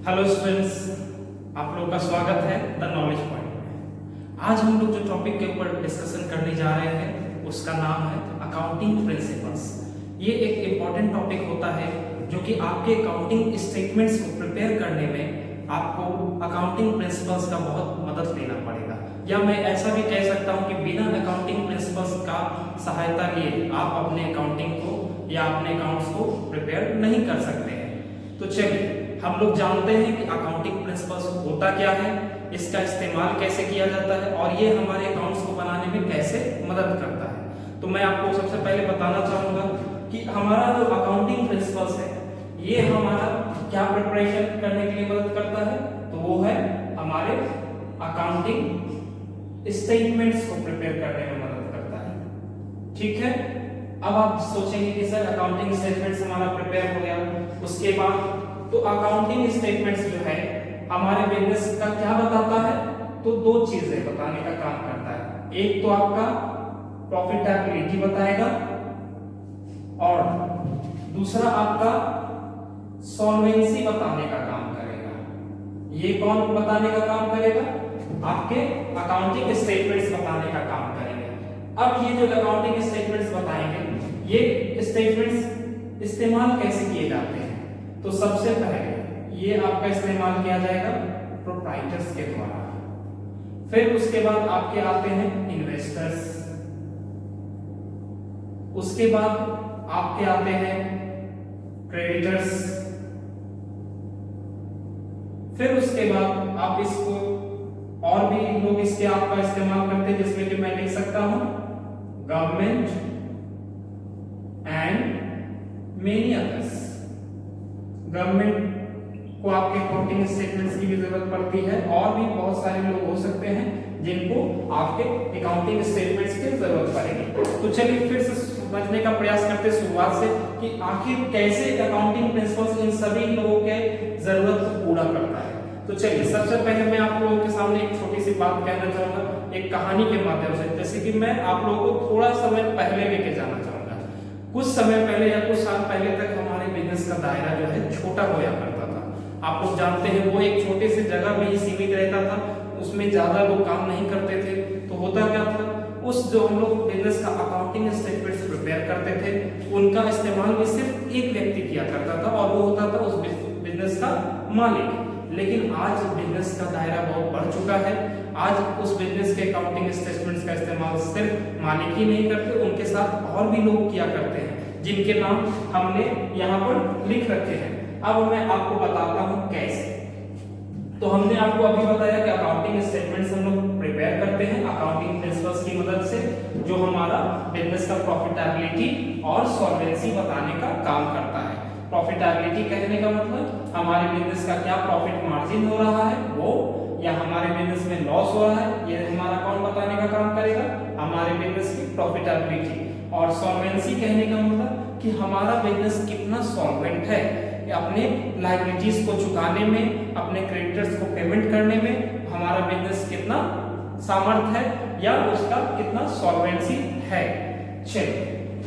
Hello students, आप लोगों का स्वागत है द नॉलेज पॉइंट में। आज हम लोग जो टॉपिक के ऊपर डिस्कशन करने जा रहे हैं उसका नाम है अकाउंटिंग प्रिंसिपल्स। ये एक इम्पॉर्टेंट टॉपिक होता है जो कि आपके अकाउंटिंग स्टेटमेंट्स को प्रिपेयर करने में आपको अकाउंटिंग प्रिंसिपल्स का बहुत मदद लेना पड़ेगा, या मैं ऐसा भी कह सकता हूँ कि बिना अकाउंटिंग प्रिंसिपल्स का सहायता लिए आप अपने अकाउंटिंग को या अपने अकाउंट्स को प्रिपेयर नहीं कर सकते हैं। तो चलिए, हम लोग जानते हैं कि अकाउंटिंग प्रिंसिपल्स होता क्या है, इसका इस्तेमाल कैसे किया जाता है और ये हमारे अकाउंट्स को बनाने में कैसे मदद करता है। तो मैं आपको सबसे पहले बताना चाहूंगा कि हमारा जो अकाउंटिंग प्रिंसिपल्स है ये हमारा क्या प्रिपरेशन करने के लिए मदद करता है, तो वो है हमारे अकाउंटिंग स्टेटमेंट्स को प्रिपेयर करने में मदद करता है। ठीक है, अब आप सोचेंगे कि सर अकाउंटिंग स्टेटमेंट्स हमारा प्रिपेयर हो गया, उसके बाद तो अकाउंटिंग स्टेटमेंट्स जो है हमारे बिजनेस का क्या बताता है, तो दो चीजें बताने का काम करता है। एक तो आपका प्रॉफिटेबिलिटी बताएगा और दूसरा आपका सॉल्वेंसी बताने का काम करेगा। ये कौन बताने का काम करेगा? आपके अकाउंटिंग स्टेटमेंट्स बताने का काम करेंगे। अब ये जो अकाउंटिंग स्टेटमेंट्स बताएंगे, ये स्टेटमेंट्स इस्तेमाल कैसे किए जाते हैं, तो सबसे पहले ये आपका इस्तेमाल किया जाएगा प्रोप्राइटर्स के द्वारा। फिर उसके बाद आपके आते हैं इन्वेस्टर्स, उसके बाद आपके आते हैं क्रेडिटर्स, फिर उसके बाद आप इसको और भी लोग इसके आपका इस्तेमाल करते हैं, जिसमें कि मैं लिख सकता हूं government and many others. Government को आपके अकाउंटिंग स्टेटमेंट्स की भी जरूरत पड़ती है और भी बहुत सारे लोग हो सकते हैं जिनको आपके अकाउंटिंग स्टेटमेंट्स की जरूरत पड़ेगी। तो चलिए फिर से समझने का प्रयास करते हैं शुरुआत से कि आखिर कैसे अकाउंटिंग प्रिंसिपल्स इन सभी लोगों के जरूरत को पूरा करता है। तो चलिए, सबसे पहले मैं आप लोगों के सामने एक छोटी सी बात कहना चाहूंगा एक कहानी के माध्यम से, जैसे कि मैं आप लोगों को थोड़ा समय पहले लेके जाना चाहूंगा। कुछ समय पहले या कुछ साल पहले तक हमारे बिजनेस का दायरा जो है छोटा होया करता था। आप लोग जानते हैं वो एक छोटे से जगह में ही सीमित रहता था, उसमें ज्यादा लोग काम नहीं करते थे। तो होता क्या था, उस जो हम लोग बिजनेस का अकाउंटिंग स्टेटमेंट्स प्रिपेयर करते थे उनका इस्तेमाल भी सिर्फ एक व्यक्ति किया करता था और वो होता था उस बिजनेस का मालिक। लेकिन आज बिजनेस का दायरा बहुत बढ़ चुका है। आज उस बिजनेस के अकाउंटिंग स्टेटमेंट्स का इस्तेमाल सिर्फ मालिक ही नहीं करते, उनके साथ और भी लोग किया करते हैं जिनके नाम हमने यहाँ पर लिख रखे हैं। अब मैं आपको बताता हूँ कैसे। तो हमने आपको अभी बताया कि अकाउंटिंग स्टेटमेंट्स हम लोग प्रिपेयर करते हैं अकाउंटिंग प्रिंसिपल्स की मदद से, जो हमारा बिजनेस का प्रॉफिटेबिलिटी और सॉल्वेंसी बताने का काम करता है। प्रॉफिटेबिलिटी कहने का मतलब हमारे बिजनेस का क्या प्रॉफिट मार्जिन हो रहा है वो, या हमारे बिजनेस में लॉस हो रहा है, ये हमारा कौन बताने का काम करेगा? हमारे बिजनेस की प्रॉफिटेबिलिटी। और सॉल्वेंसी कहने का मतलब कि हमारा बिजनेस कितना सॉल्वेंट है, अपने लायबिलिटीज को चुकाने में, अपने क्रेडिटर्स को पेमेंट करने में हमारा बिजनेस कितना सामर्थ है या उसका कितना सॉल्वेंसी है। चलिए,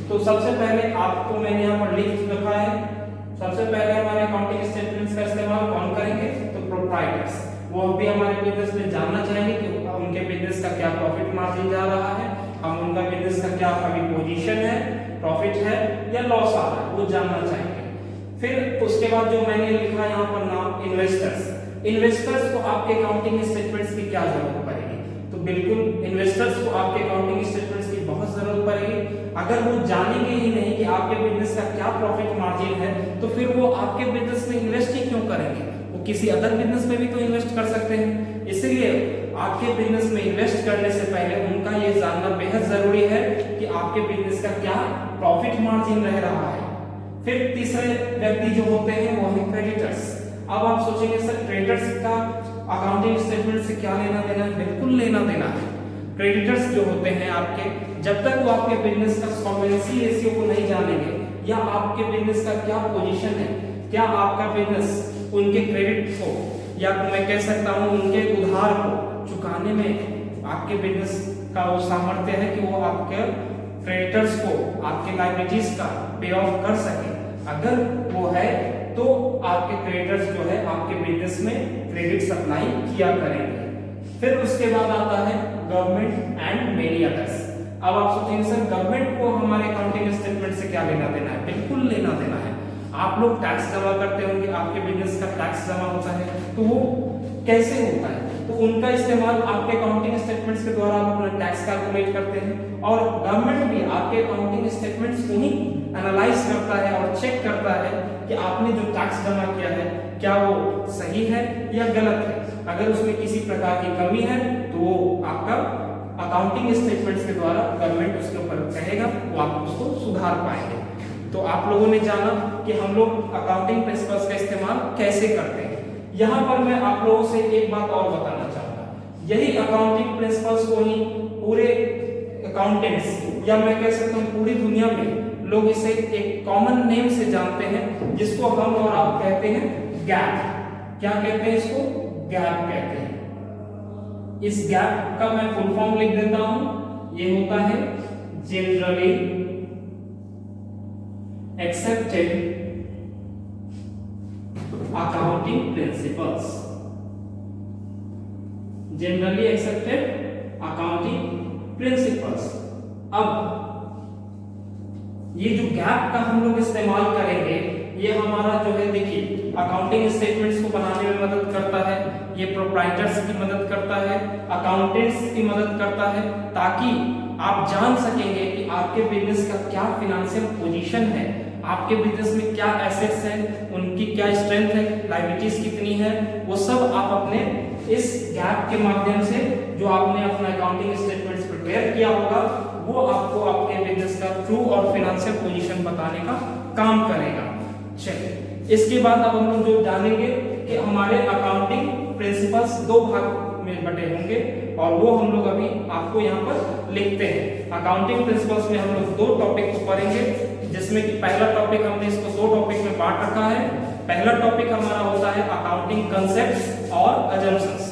तो सबसे पहले आपको मैंने यहाँ पर लिख रखा है। सबसे पहले हमारे अकाउंटिंग स्टेटमेंट्स का इस्तेमाल कौन करेंगे? तो प्रोप्राइटर्स। वो भी हमारे बिजनेस में जानना चाहेंगे कि उनके बिजनेस का क्या प्रॉफिट मार्जिन जा रहा है, हम उनका बिजनेस का क्या अभी पोजीशन है, प्रॉफिट है या लॉस आ रहा है, वो जानना चाहेंगे। फिर उसके बाद जो मैंने लिखा यहाँ पर नाम इन्वेस्टर्स। इन्वेस्टर्स को आपके अकाउंटिंग स्टेटमेंट्स की क्या जरूरत पड़ेगी? तो बिल्कुल इन्वेस्टर्स को आपके अकाउंटिंग स्टेटमेंट्स की बहुत जरूरत पड़ेगी। अगर वो जानेंगे ही नहीं कि आपके बिजनेस का क्या प्रॉफिट मार्जिन है, तो फिर वो आपके बिजनेस में इन्वेस्ट ही क्यों करेंगे? वो किसी अदर बिजनेस में भी तो इन्वेस्ट कर सकते हैं। इसलिए आपके बिजनेस में इन्वेस्ट करने से पहले उनका ये जानना बेहद जरूरी है कि आपके बिजनेस का क्या प्रॉफिट मार्जिन रह रहा है। फिर तीसरे व्यक्ति जो होते हैं वो है क्रेडिटर्स। अब आप सोचेंगे सर क्रेडिटर्स का अकाउंटिंग स्टेटमेंट से क्या लेना देना है? बिल्कुल लेना देना है। क्रेडिटर्स जो होते हैं आपके, जब तक वो आपके बिजनेस का सॉल्वेंसी रेशियो को नहीं जानेंगे या आपके बिजनेस का क्या पोजीशन है, क्या आपका बिजनेस उनके क्रेडिट को या मैं कह सकता हूं उनके उधार को चुकाने में आपके बिजनेस का वो सामर्थ्य है कि वो आपके क्रेडिटर्स को आपके लायबिलिटीज का पे ऑफ कर सके। अगर वो है तो आपके क्रेडिटर्स जो है आपके बिजनेस में क्रेडिट सप्लाई किया करेंगे। फिर उसके बाद आता है गवर्नमेंट एंड मेनी अदर्स। अब आप सोचेंगे सर गवर्नमेंट को हमारे अकाउंटिंग स्टेटमेंट से क्या लेना देना है? बिल्कुल लेना देना है। आप लोग टैक्स जमा करते होंगे, आपके बिजनेस का टैक्स जमा होता है, तो वो कैसे होता है? तो उनका इस्तेमाल आपके अकाउंटिंग स्टेटमेंट्स के द्वारा आप अपना टैक्स कैलकुलेट करते हैं, और गवर्नमेंट भी आपके अकाउंटिंग स्टेटमेंट्स को ही एनालाइज करता है और चेक करता है कि आपने जो टैक्स जमा किया है क्या वो सही है या गलत है। अगर उसमें किसी प्रकार की कमी है तो वो आपका अकाउंटिंग स्टेटमेंट्स के द्वारा गवर्नमेंट उसके ऊपर कहेगा, वो आप उसको सुधार पाएंगे। तो आप लोगों ने जाना कि हम लोग अकाउंटिंग प्रिंसिपल्स का इस्तेमाल कैसे करते हैं। यहाँ पर मैं आप लोगों से एक बात और बताना चाहूंगा, यही अकाउंटिंग प्रिंसिपल्स को ही पूरे अकाउंटेंट्स या मैं कह सकता हूँ पूरी दुनिया में लोग इसे एक कॉमन नेम से जानते हैं, जिसको हम और आप कहते हैं गैप। क्या कहते हैं इसको? गैप कहते हैं। इस गैप का मैं फुल फॉर्म लिख देता हूं, ये होता है generally accepted accounting principles. Generally accepted accounting principles. अब ये जो गैप का हम लोग इस्तेमाल करेंगे, ये हमारा जो है देखिए अकाउंटिंग स्टेटमेंट्स को बनाने में मदद करता है, ये प्रोप्राइटर्स की मदद करता है, अकाउंटेंट्स की मदद करता है, ताकि आप जान सकेंगे कि आपके बिजनेस का क्या फाइनेंशियल पोजीशन है, आपके बिजनेस में क्या एसेट्स हैं, उनकी क्या स्ट्रेंथ है, लायबिलिटीज कितनी है, वो सब आप अपने इस गैप के माध्यम से जो आपने अपना अकाउंटिंग स्टेटमेंट्स प्रिपेयर किया होगा, वो आपको आपके बिजनेस का ट्रू और फाइनेंशियल पोजीशन बताने का काम करेगा। चलिए, इसके बाद अब हम लोग जो जानेंगे कि हमारे अकाउंटिंग प्रिंसिपल्स दो भाग में बटे होंगे, और वो हम लोग अभी आपको यहाँ पर लिखते हैं। अकाउंटिंग प्रिंसिपल्स में हम लोग दो टॉपिक को पढ़ेंगे, जिसमें कि पहला टॉपिक हमने इसको दो टॉपिक में बांट रखा है। पहला टॉपिक हमारा होता है अकाउंटिंग कंसेप्ट्स और अजम्पशंस,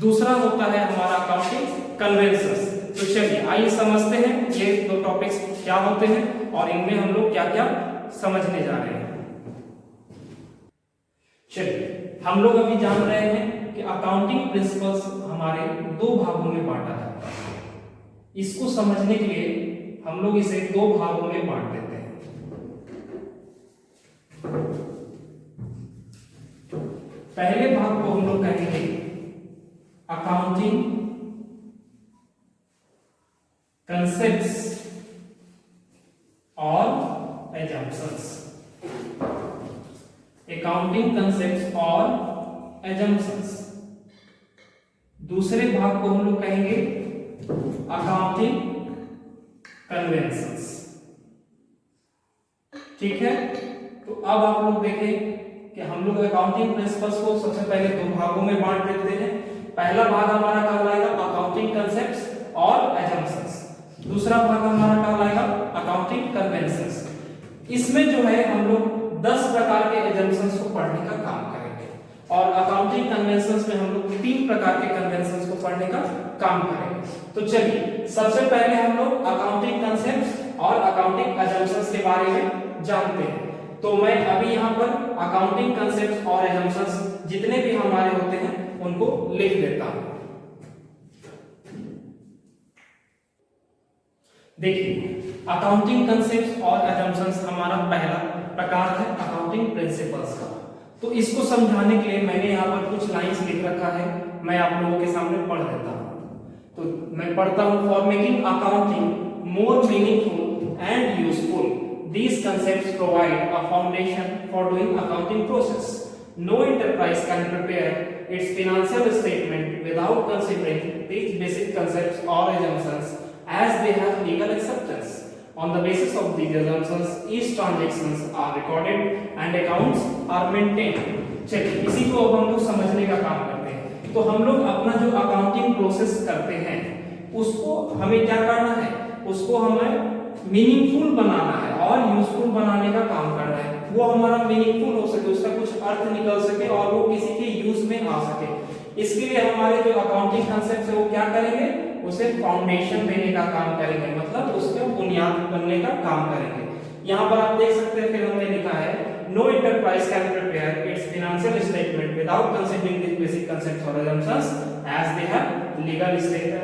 दूसरा होता है हमारा अकाउंटिंग कन्वेंशंस। तो चलिए आइए समझते हैं ये दो टॉपिक्स क्या होते हैं और इनमें हम लोग क्या क्या समझने जा रहे हैं। चलिए, हम लोग अभी जान रहे हैं कि अकाउंटिंग प्रिंसिपल्स हमारे दो भागों में बांटा जाता है। इसको समझने के लिए हम लोग इसे दो भागों में बांट देते हैं। पहले भाग को हम लोग कहेंगे अकाउंटिंग कंसेप्ट्स और एजम्पशंस। अकाउंटिंग कंसेप्ट्स और एजम्पशंस। दूसरे भाग को हम लोग कहेंगे अकाउंटिंग कन्वेंशंस। ठीक है, तो अब आप लोग देखें कि हम लोग अकाउंटिंग प्रिंसिपल्स को सबसे पहले दो भागों में बांट देते हैं। पहला भाग हमारा कहलाएगा अकाउंटिंग कंसेप्ट्स और एजम्पशंस, दूसरा भाग हमारा कहलाएगा अकाउंटिंग कन्वेंशंस। इसमें जो है हम लोग 10 प्रकार के एजम्पशंस को पढ़ने का काम करेंगे, और अकाउंटिंग कन्वेंशंस में हम लोग 3 प्रकार के कन्वेंशंस को पढ़ने का काम करेंगे। तो चलिए, सबसे पहले हम लोग अकाउंटिंग कंसेप्ट्स और अकाउंटिंग एजम्पशंस के बारे में जानते हैं। तो मैं अभी यहाँ पर अकाउंटिंग कंसेप्ट्स और एजम्पशंस जितने भी हमारे होते हैं उनको लिख देता हूं। देखिए, अकाउंटिंग कंसेप्ट्स और एजम्पशंस हमारा पहला प्रकार है अकाउंटिंग प्रिंसिपल्स का। तो इसको समझाने के लिए मैंने यहाँ पर कुछ लाइंस लिख रखा है, मैं आप लोगों के सामने पढ़ देता हूँ। तो मैं पढ़ता हूँ, for making accounting more meaningful and useful, these concepts provide a foundation for doing accounting process. No enterprise can prepare its financial statement without considering these basic concepts or assumptions, as they have legal acceptance. On the basis of these assumptions, each transactions are recorded and accounts are maintained. चलिए, इसी को अब हम लोग समझने का काम करते हैं। तो हम लोग अपना जो अकाउंटिंग प्रोसेस करते हैं उसको हमें क्या करना है, उसको हमें मीनिंगफुल बनाना है और यूजफुल बनाने का काम करना है। वो हमारा मीनिंगफुल हो सके, उसका कुछ अर्थ निकल सके और वो किसी के यूज में आ सके। इसके लिए हमारे जो अकाउंटिंग कंसेप्ट है वो क्या करेंगे, उसे फाउंडेशन देने का काम करेंगे, मतलब उसके बुनियाद बनने का काम करेंगे। यहाँ पर आप देख सकते हैं, फिर हमने लिखा है no enterprise enterprise can prepare its financial statement without considering these basic concepts or assumptions as they have legal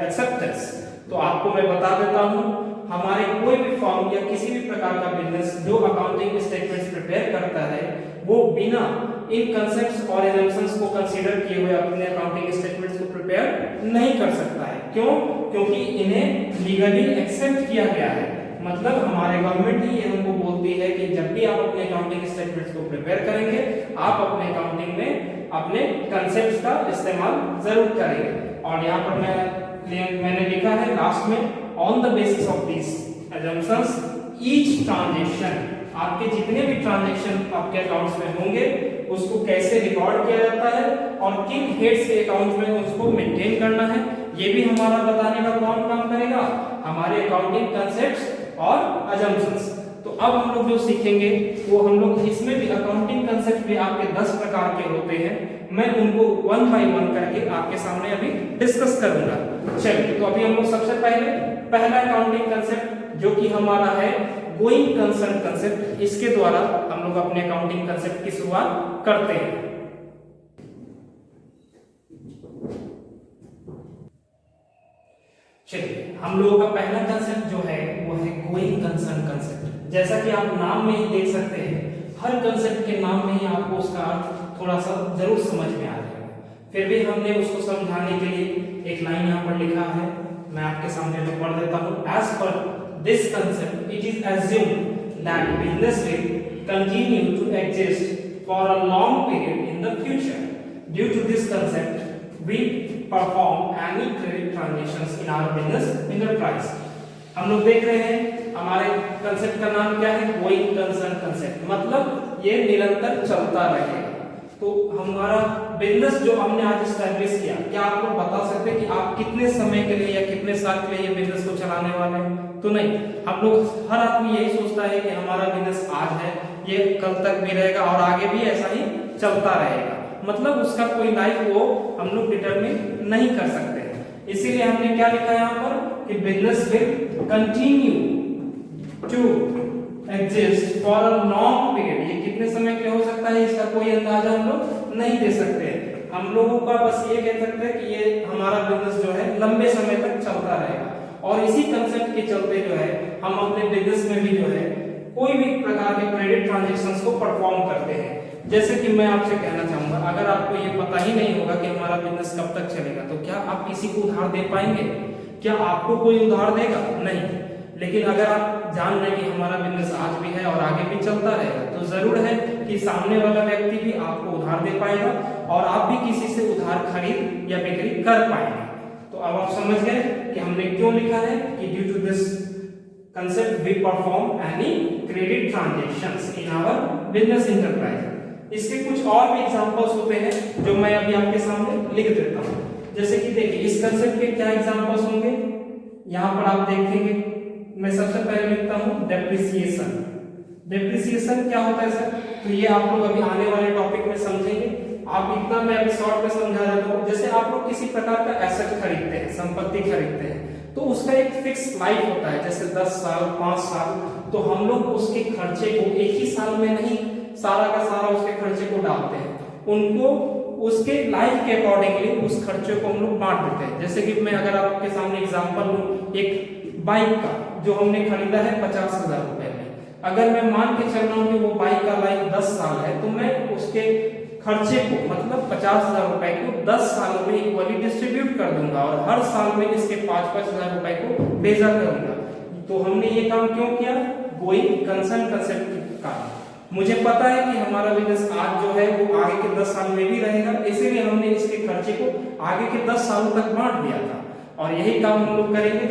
acceptance। तो आपको मैं बता देता हूँ, हमारे कोई भी फर्म या किसी भी प्रकार का बिजनेस जो अकाउंटिंग स्टेटमेंट्स प्रिपेयर करता है वो बिना इन कंसेप्ट्स और एजम्पशंस को कंसीडर किए हुए अपने अकाउंटिंग स्टेटमेंट्स को प्रिपेयर नहीं कर सकता है। क्यों? क्योंकि इन्हें लीगली एक्सेप्ट किया गया है। मतलब हमारे गवर्नमेंट ही ये हमको बोलती है कि जब भी आप अपने अकाउंटिंग स्टेटमेंट्स को प्रिपेयर करेंगे आप अपने अकाउंटिंग में अपने कंसेप्ट्स का इस्तेमाल जरूर करेंगे। और यहाँ पर मैंने लिखा है लास्ट में, on the basis of this assumptions each transaction, आपके जितने भी ट्रांजेक्शन आपके अकाउंट्स में होंगे उसको कैसे रिकॉर्ड किया जाता है और किन हेड्स के अकाउंट में उसको मेंटेन करना है, ये भी हमारा बताने का कौन काम करेगा, हमारे अकाउंटिंग कंसेप्ट्स और assumptions। तो अब हम लोग जो सीखेंगे वो हम लोग इसमें भी अकाउंटिंग कंसेप्ट भी आपके 10 प्रकार के होते हैं, मैं उनको 1 बाय 1 करके आपके सामने अभी डिस्कस करूंगा। चलिए, तो अभी हम लोग सबसे पहला अकाउंटिंग कंसेप्ट जो कि हमारा है गोइंग कंसर्न कंसेप्ट, इसके द्वारा हम लोग अपने अकाउंटिंग कंसेप्ट की शुरुआत करते हैं। चलिए, हम लोगों का पहला कंसेप्ट जो है वो है गोइंग कंसर्न कंसेप्ट। जैसा कि आप नाम में ही देख सकते हैं, हर कंसेप्ट के नाम में ही आपको उसका अर्थ थोड़ा सा जरूर समझ में आ जाएगा। फिर भी हमने उसको समझाने के लिए एक लाइन यहाँ पर लिखा है, मैं आपके सामने में पढ़ देता हूँ। As per this concept it is assumed that business will continue to exist for a long period in the future. Due to this concept, we perform any credit transactions in our business enterprise। हम लोग देख रहे हैं हमारे concept का नाम क्या है, गोइंग कंसर्न कंसेप्ट, मतलब ये निरंतर चलता रहेगा। तो हमारा बिजनेस जो हमने आज एस्टैब्लिश किया, क्या आप लोग बता सकते हैं कि आप कितने समय के लिए या कितने साल के लिए ये बिजनेस को चलाने वाले हैं? तो नहीं, हम लोग हर आदमी यही सोचता है कि हमारा बिजनेस आज है, ये कल तक भी रहेगा और आगे भी ऐसा ही चलता रहेगा। मतलब उसका कोई लाइफ वो हम लोग डिटरमिन नहीं कर सकते। इसीलिए हमने क्या लिखा है यहाँ पर कि business will continue to exist for a long period. ये कितने समय के लिए हो सकता है इसका कोई अंदाजा हम लोग नहीं दे सकते। हम लोगों का बस ये कह सकते हैं कि ये हमारा बिजनेस जो है लंबे समय तक चलता रहेगा। और इसी कंसेप्ट के चलते जो है हम अपने बिजनेस में भी जो है कोई भी प्रकार के क्रेडिट ट्रांजैक्शंस को परफॉर्म करते हैं। जैसे कि मैं आपसे कहना चाहूंगा, अगर आपको ये पता ही नहीं होगा कि हमारा बिजनेस कब तक चलेगा, तो क्या आप किसी को उधार दे पाएंगे? क्या आपको कोई उधार देगा? नहीं। लेकिन अगर आप जान रहे कि हमारा बिजनेस आज भी है और आगे भी चलता रहेगा, तो जरूर है कि सामने वाला व्यक्ति भी आपको उधार दे पाएगा और आप भी किसी से उधार खरीद या बिक्री कर पाएंगे। तो अब आप समझ गए कि हमने क्यों लिखा है कि due to this concept we perform any credit transactions in our business enterprise। इसके कुछ और भी एग्जांपल्स होते हैं जो मैं अभी आपके सामने लिख देता हूं। जैसे कि देखिए इस कंसेप्ट के क्या एग्जांपल्स होंगे, यहां पर आप देखेंगे। मैं सबसे पहले लिखता हूं डेप्रिसिएशन। डेप्रिसिएशन क्या होता है सर? तो ये आप लोग अभी आने वाले टॉपिक में समझेंगे। आप इतना मैं अभी शॉर्ट में समझा देता हूं। जैसे आप लोग किसी प्रकार का एसेट खरीदते हैं, संपत्ति खरीदते हैं, तो उसका एक फिक्स लाइफ होता है, जैसे 10 साल 5 साल। तो हम लोग उसके खर्चे को एक ही साल में नहीं सारा का सारा उसके खर्चे को डालते हैं, उनको उसके लाइफ के अकॉर्डिंगली उस खर्चे को हम लोग बांट देते हैं। जैसे कि मैं अगर आपके सामने एग्जांपल लूं, एक बाइक का जो हमने खरीदा है 50,000 रुपए में, अगर मैं मान के चल रहा हूं कि वो बाइक का लाइफ 10 साल है, तो मैं उसके खर्चे को मतलब 50,000 रुपए को 10 सालों में इक्वली डिस्ट्रीब्यूट कर दूंगा और हर साल में इसके 5-5 हजार रुपए को भेजा करूंगा। तो हमने ये काम क्यों किया? गोइंग कंसर्न कंसेप्ट का। मुझे पता है कि हमारा बिजनेस आज जो है वो आगे के 10 साल में भी रहेगा, इसीलिए हमने इसके खर्चे को आगे के 10 सालों तक बांट दिया था और यही काम हम लोग करेंगे।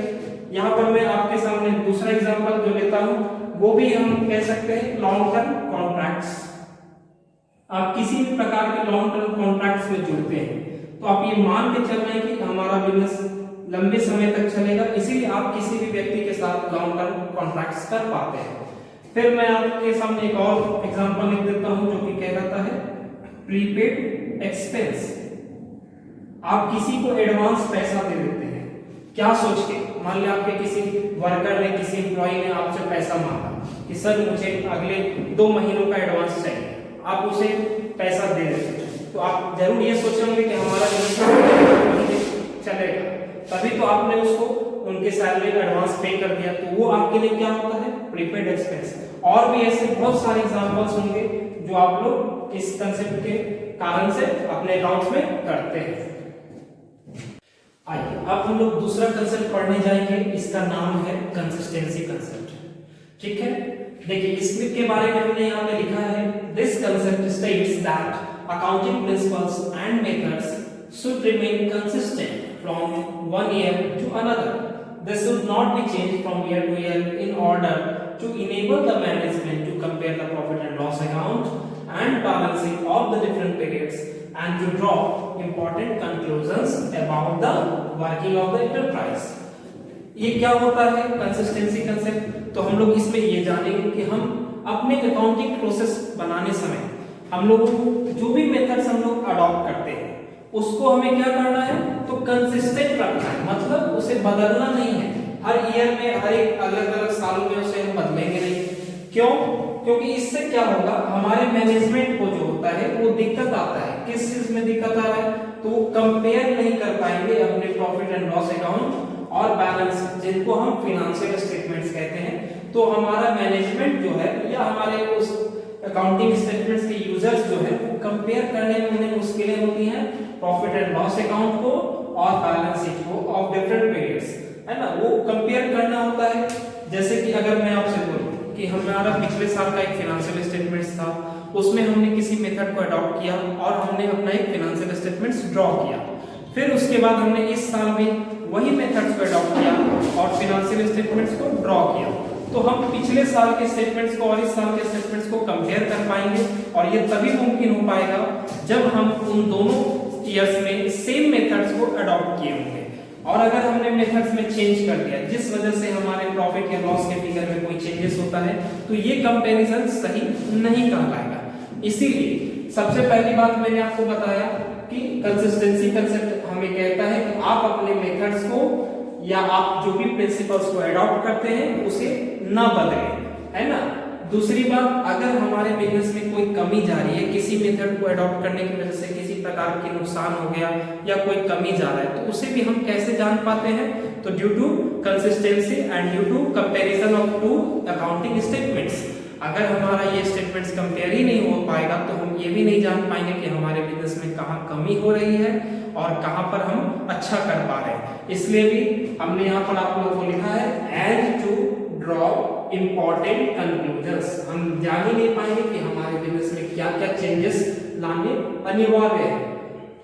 यहाँ पर मैं आपके सामने दूसरा एग्जाम्पल जो लेता हूँ वो भी हम कह सकते हैं लॉन्ग टर्म कॉन्ट्रैक्ट्स। आप किसी भी प्रकार के लॉन्ग टर्म कॉन्ट्रैक्ट्स में जुड़ते हैं तो आप ये मान के चल रहे हैं कि हमारा बिजनेस लंबे समय तक चलेगा, इसीलिए आप किसी भी व्यक्ति के साथ लॉन्ग टर्म कॉन्ट्रैक्ट्स कर पाते हैं। फिर मैं आपके सामने एक और एग्जांपल लिख देता हूं जो कि कहलाता है प्रीपेड एक्सपेंस। आप किसी को एडवांस पैसा दे देते हैं, क्या सोच के? मान लिया आपके किसी वर्कर ने, किसी एम्प्लॉय ने आपसे पैसा मांगा कि सर मुझे अगले 2 महीनों का एडवांस चाहिए। आप उसे पैसा दे देते हैं, तो आप जरूर ये सोचे होंगे कि हमारा चलेगा, तभी तो आपने उसको उनके सैलरी का एडवांस पे कर दिया, तो वो आपके लिए क्या होता है, प्रीपेड एक्सपेंस। और भी ऐसे बहुत सारे एग्जांपल्स होंगे जो आप लोग इस कंसेप्ट के कारण से अपने अकाउंट्स में करते हैं। आइए अब हम लोग दूसरा कंसेप्ट पढ़ने जाएंगे, इसका नाम है कंसिस्टेंसी कंसेप्ट। ठीक है, देखिए इसके बारे में हमने यहाँ पे लिखा है, this concept states that accounting principles and methods should remain consistent from one year to another. They should not be changed from year to year in order to enable the management to compare the profit and loss account and balancing of the different periods and to draw important conclusions about the working of the enterprise. ये क्या होता है consistency concept? तो हम लोग इसमें ये जानेंगे कि हम अपने अकाउंटिंग प्रोसेस बनाने समय हम लोग जो भी मेथड्स हम लोग अडॉप्ट करते हैं उसको हमें क्या करना है, तो कंसिस्टेंट रखना है, मतलब उसे बदलना नहीं है। हर ईयर में, हर एक अलग अलग सालों में उसे हम बदलेंगे नहीं। क्यों? क्योंकि इससे क्या होगा, हमारे मैनेजमेंट को जो होता है वो दिक्कत आता है। किस चीज में दिक्कत आ रहा है, तो वो कंपेयर नहीं कर पाएंगे अपने प्रॉफिट एंड लॉस अकाउंट और बैलेंस, जिनको हम फिनेंशियल स्टेटमेंट्स कहते हैं। तो हमारा मैनेजमेंट जो है या हमारे उस अकाउंटिंग स्टेटमेंट्स के यूजर्स जो है वो कंपेयर करने में उन्हें मुश्किलें होती हैं प्रॉफिट एंड लॉस अकाउंट को और बैलेंस शीट को ऑफ डिफरेंट पीरियड्स, है ना, वो कंपेयर करना होता है। जैसे कि अगर मैं आपसे बोलूं कि हमारा पिछले साल का एक फाइनेंशियल स्टेटमेंट्स था, उसमें हमने किसी मेथड को अडॉप्ट किया और हमने अपना एक फाइनेंशियल स्टेटमेंट्स ड्रॉ किया, फिर उसके बाद हमने इस साल में वही मेथड्स को अडॉप्ट किया और फाइनेंशियल स्टेटमेंट्स को ड्रॉ किया, तो हम पिछले साल के स्टेटमेंट्स को और इस साल के स्टेटमेंट्स को कंपेयर कर पाएंगे। और ये तभी मुमकिन हो पाएगा जब हम उन दोनों ईयर्स में सेम मेथड्स को अडॉप्ट किए होंगे। और अगर हमने मेथड्स में चेंज कर दिया जिस वजह से हमारे प्रॉफिट या लॉस के फिगर में कोई चेंजेस होता है, तो ये कंपैरिजन सही नहीं कहलाएगा। इसीलिए सबसे पहली बात मैंने आपको बताया कि कंसिस्टेंसी कंसेप्ट हमें कहता है कि आप अपने मेथड्स को या आप जो भी प्रिंसिपल्स को अडॉप्ट करते हैं उसे ना बदलें, है ना। दूसरी बात, अगर हमारे बिजनेस में कोई कमी जा रही है, किसी मेथड को अडॉप्ट करने की वजह से किसी प्रकार के नुकसान हो गया या कोई कमी जा रहा है, तो उसे भी हम कैसे जान पाते हैं, तो due to consistency and due to comparison of two accounting statements. अगर हमारा ये स्टेटमेंट्स कंपेयर ही नहीं हो पाएगा तो हम ये भी नहीं जान पाएंगे कि हमारे बिजनेस में कहाँ कमी हो रही है और कहाँ पर हम अच्छा कर पा रहे हैं। इसलिए भी हमने यहाँ पर आप लोगों को लिखा है and to draw important conclusions. हम जान ही नहीं पाएंगे कि हमारे बिजनेस में क्या क्या चेंजेस लाने अनिवार्य है।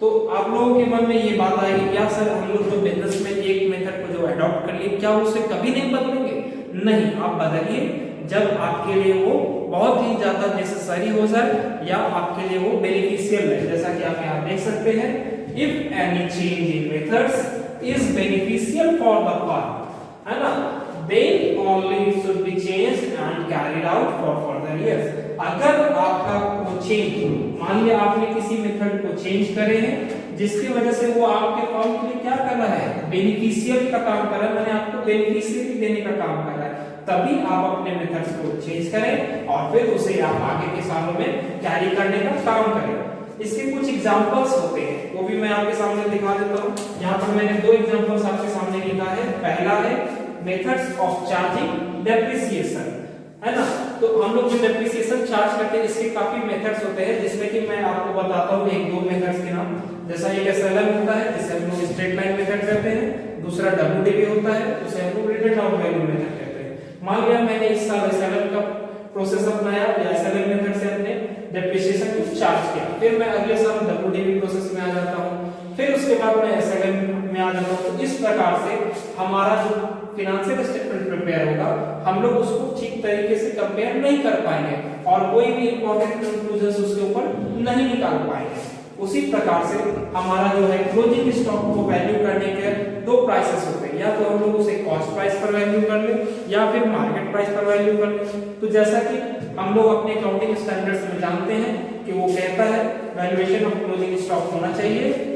तो आप लोगों के मन में ये बात आएगी, क्या सर हम लोग जो बिजनेस में एक मेथड को जो अडॉप्ट कर लिए क्या उसे कभी नहीं बदलेंगे? नहीं, आप बदलिए जब आपके लिए वो बहुत ही ज्यादा नेसेसरी हो जाए या आपके लिए वो बेनिफिशियल है। जैसा कि आप यहाँ देख सकते हैं, if any change in methods is beneficial for the firm, है ना, then only it should be changed and carried out for further years। अगर आपका वो चेंज, मान लिया आपने किसी मेथड को चेंज करे हैं जिसकी वजह से वो आपके फर्म के लिए क्या कर रहा है, बेनिफिशियल का काम कर रहा है, मैंने आपको बेनिफिशियरी देने का काम कर रहा है, तभी आप अपने मेथड्स को चेंज करें और फिर उसे आप आगे के सालों में कैरी करने का काम करें। इसके कुछ एग्जांपल्स होते हैं, वो भी मैं आपके सामने दिखा देता हूँ। यहाँ पर मैंने दो एग्जांपल्स आपके सामने लिखा है। पहला है मेथड्स ऑफ चार्जिंग डेप्रिसिएशन, है ना। तो हम लोग जो डेप्रिसिएशन चार्ज करते हैं इसके काफी मेथड्स होते हैं, जिसमें कि मैं आपको बताता हूँ एक दो मेथड्स के नाम। जैसा एक एसएलएम होता है जिसे हम लोग स्ट्रेट लाइन मेथड कहते हैं, दूसरा डब्ल्यूडीवी होता है उसे हम लोग रिटर्न डाउन वैल्यू मेथड कहते हैं। मान लिया मैंने इस साल एसएलएम का प्रोसेस अपनाया या एसएलएम मेथड से अपने डेप्रिसिएशन को चार्ज किया, फिर मैं अगले साल डब्ल्यूडीवी प्रोसेस में आ जाता हूँ, फिर उसके बाद मैं एसएलएम में आ जाता हूँ। तो इस प्रकार से हमारा जो फाइनेंशियल स्टेटमेंट प्रिपेयर होगा हम लोग उसको ठीक तरीके से कंपेयर नहीं कर पाएंगे और कोई भी इंपॉर्टेंट कंक्लूजन्स उसके ऊपर नहीं निकाल पाएंगे। उसी प्रकार से हमारा जो है क्लोजिंग स्टॉक को वैल्यू करने के दो प्राइसेस होते हैं, या तो हम लोग उसे कॉस्ट प्राइस पर वैल्यू कर ले या फिर मार्केट प्राइस पर वैल्यू कर ले। तो जैसा कि हम लोग अपने अकाउंटिंग स्टैंडर्ड्स में जानते हैं कि वो कहता है वैल्यूएशन ऑफ क्लोजिंग स्टॉक होना चाहिए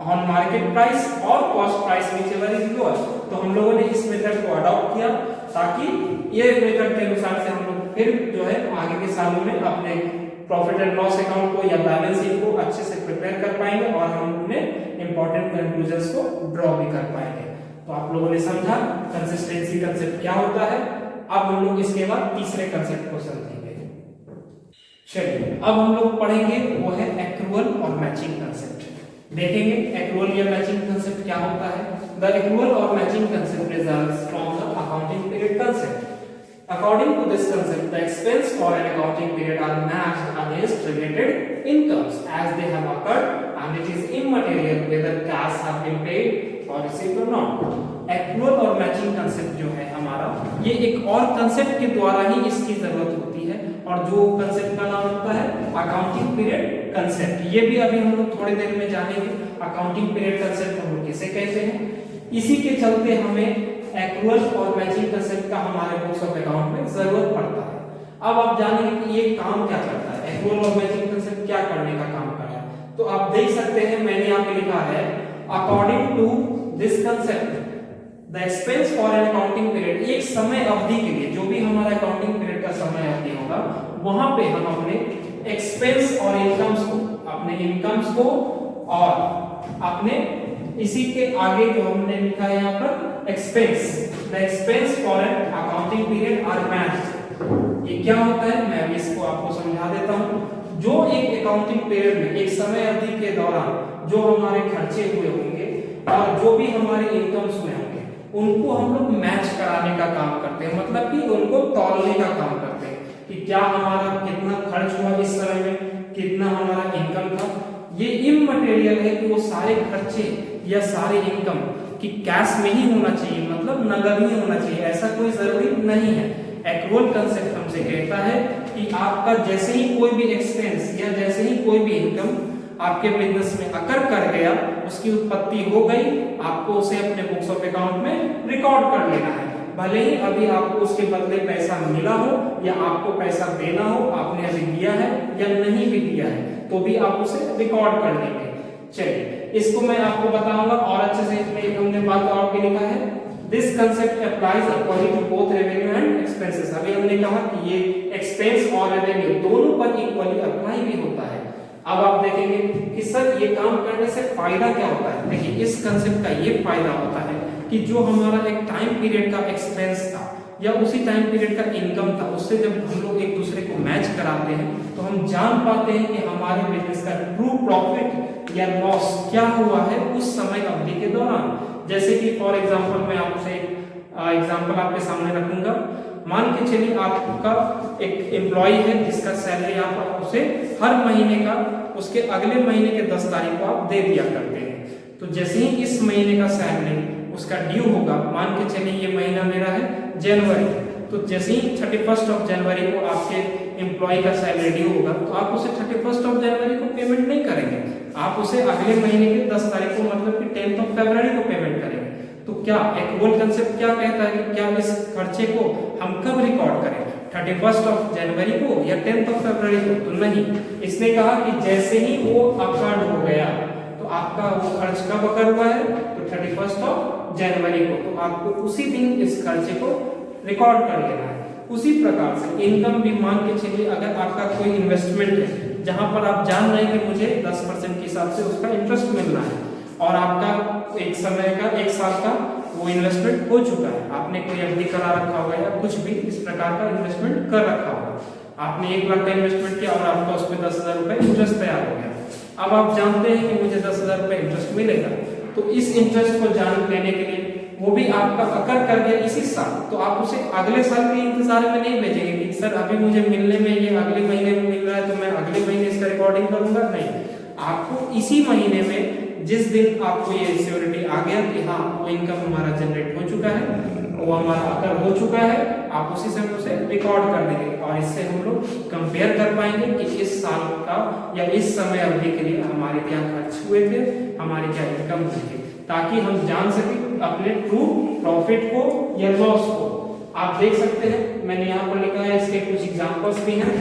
ऑन मार्केट प्राइस और cost price whichever is lower. तो हम लोगों ने इस मेथड को अडॉप्ट किया ताकि ये मेथड के अनुसार से हम लोग फिर जो है आगे के सालों में अपने प्रॉफिट एंड लॉस अकाउंट को या बैलेंस शीट को अच्छे से प्रिपेयर कर पाएंगे और हम अपने इंपॉर्टेंट कंक्लूजन्स को ड्रॉ भी कर पाएंगे। तो आप लोगों ने समझा कंसिस्टेंसी कंसेप्ट क्या होता है। अब हम लोग इसके बाद तीसरे कंसेप्ट को समझेंगे। चलिए अब हम लोग पढ़ेंगे वो है एक्रूअल और मैचिंग कंसेप्ट। देखेंगे एक्रूअल या मैचिंग कंसेप्ट क्या होता है। द एक्रूअल और matching concept results from the accounting period concept. According to this concept, the expense for an accounting period are matched against related incomes as they have occurred, and it is immaterial whether cash have been paid or received or not. Accrual और matching concept जो है हमारा, ये एक और concept के द्वारा ही इसकी जरूरत होती है, और जो concept का नाम होता है accounting period concept। ये भी अभी हम लोग थोड़ी देर में जानेंगे accounting period concept हम लोग किसे कहते हैं। इसी के चलते हमें एक्रूअल और मैचिंग कंसेप्ट का हमारे बुक्स ऑफ अकाउंट में जरूरत पड़ता है। अब आप जानेंगे कि ये काम क्या करता है, एक्रूअल और मैचिंग कंसेप्ट क्या करने का काम कर रहा है। तो आप देख सकते हैं मैंने यहाँ पे लिखा है according to this concept the expense for an accounting period. एक समय अवधि के लिए जो भी हमारा अकाउंटिंग पीरियड का समय अवधि होगा वहां पे हम अपने एक्सपेंस और इनकम्स को, अपने इनकम्स को और अपने इसी के आगे जो हमने लिखा है यहाँ पर expense, the expense for an accounting period are matched. ये क्या होता है मैं अभी इसको आपको समझा देता हूँ। जो एक अकाउंटिंग पीरियड में एक समय अवधि के दौरान जो हमारे खर्चे हुए होंगे और जो भी हमारे इनकम्स हुए होंगे उनको हम लोग मैच कराने का काम करते हैं, मतलब कि उनको तौलने का काम करते हैं कि क्या हमारा कितना खर्च हुआ इस समय में, कितना हमारा इनकम था। ये इममटेरियल है कि वो सारे खर्चे या सारे इनकम कि कैश में ही होना चाहिए, मतलब नगद ही होना चाहिए, ऐसा कोई जरूरी नहीं है। एक्रूअल कंसेप्ट हमसे कहता है कि आपका जैसे ही कोई भी एक्सपेंस या जैसे ही कोई भी इनकम आपके बिजनेस में अकर कर गया, उसकी उत्पत्ति हो गई, आपको उसे अपने बुक्स ऑफ अकाउंट में रिकॉर्ड कर लेना है। भले ही अभी आपको उसके बदले पैसा मिला हो या आपको पैसा देना हो, आपने अभी दिया है या नहीं भी दिया है, तो भी आप उसे रिकॉर्ड कर लेंगे। चलिए इसको मैं आपको बताऊंगा और अच्छे से। इसमें एक हमने बात और भी लिखा है, this concept applies according to both revenue and expenses. अभी हमने कहा कि ये एक्सपेंस और रेवेन्यू दोनों पर इक्वली अप्लाई भी होता है। अब आप देखेंगे कि सर ये काम करने से फायदा क्या होता है। देखिए इस कंसेप्ट का ये फायदा होता है कि जो हमारा एक टाइम पीरियड का एक्सपेंस था या उसी टाइम पीरियड का इनकम था, उससे जब हम लोग एक दूसरे को मैच कराते हैं तो हम जान पाते हैं कि हमारे बिजनेस का ट्रू प्रॉफिट या लॉस क्या हुआ है उस समय अवधि के दौरान। जैसे कि फॉर एग्जांपल मैं आपसे एग्जांपल आपके सामने रखूंगा। मान के चलिए आपका एक एम्प्लॉय है जिसका सैलरी आप उसे हर महीने का उसके अगले महीने के 10 तारीख को आप दे दिया करते हैं। तो जैसे ही इस महीने का सैलरी उसका ड्यू होगा, मान के चलिए ये महीना मेरा है जनवरी, तो जैसे ही 31 जनवरी को आपके एम्प्लॉय का सैलरी ड्यू होगा तो आप उसे 31 जनवरी को पेमेंट नहीं करेंगे, आप उसे अगले महीने के 10 तारीख को मतलब कि 10 फरवरी को पेमेंट करेंगे। तो क्या एक्रूअल कंसेप्ट क्या कहता है कि क्या इस खर्चे को हम कब रिकॉर्ड करें, 31 जनवरी को या 10 फरवरी को? तो नहीं, इसने कहा कि जैसे ही वो अकर्ड हो गया तो आपका वो खर्च कब अकर हुआ है, तो 31 जनवरी को, तो आपको उसी दिन इस खर्चे को रिकॉर्ड कर लेना है। उसी प्रकार से इनकम भी मान के चलिए अगर आपका कोई इन्वेस्टमेंट है जहां पर आप जान रहे हैं कि मुझे 10% के हिसाब से उसका इंटरेस्ट मिलना है और आपका एक समय का 1 साल का वो इन्वेस्टमेंट हो चुका है, आपने कोई एफडी करा रखा होगा या कुछ भी इस प्रकार का इन्वेस्टमेंट कर रखा होगा, आपने 1 लाख का इन्वेस्टमेंट किया और आपका उस पर 10,000 रुपए इंटरेस्ट तैयार हो गया। अब आप जानते हैं कि मुझे 10,000 रुपए इंटरेस्ट मिलेगा, तो इस इंटरेस्ट को जान लेने के लिए वो भी आपका अकर कर गया इसी साल, तो आप उसे अगले साल के इंतजार में नहीं भेजेंगे कि सर अभी मुझे मिलने में ये अगले महीने में मिल रहा है तो मैं अगले महीने इसका रिकॉर्डिंग करूंगा। नहीं, आपको इसी महीने में जिस दिन आपको ये सिक्योरिटी आ गया कि हाँ वो इनकम हमारा जनरेट हो चुका है, वो हमारा अकर हो चुका है, आप उसी समय उसे रिकॉर्ड कर देंगे और इससे हम लोग कंपेयर कर पाएंगे कि इस साल का या इस समय अवधि के लिए हमारे क्या खर्च हुए थे, हमारी क्या इनकम हुई थी, ताकि हम जान सकें अपने ट्रू प्रॉफिट को या लॉस को। आप देख सकते हैं मैंने यहाँ पर लिखा है, इसके कुछ एग्जांपल्स भी हैं।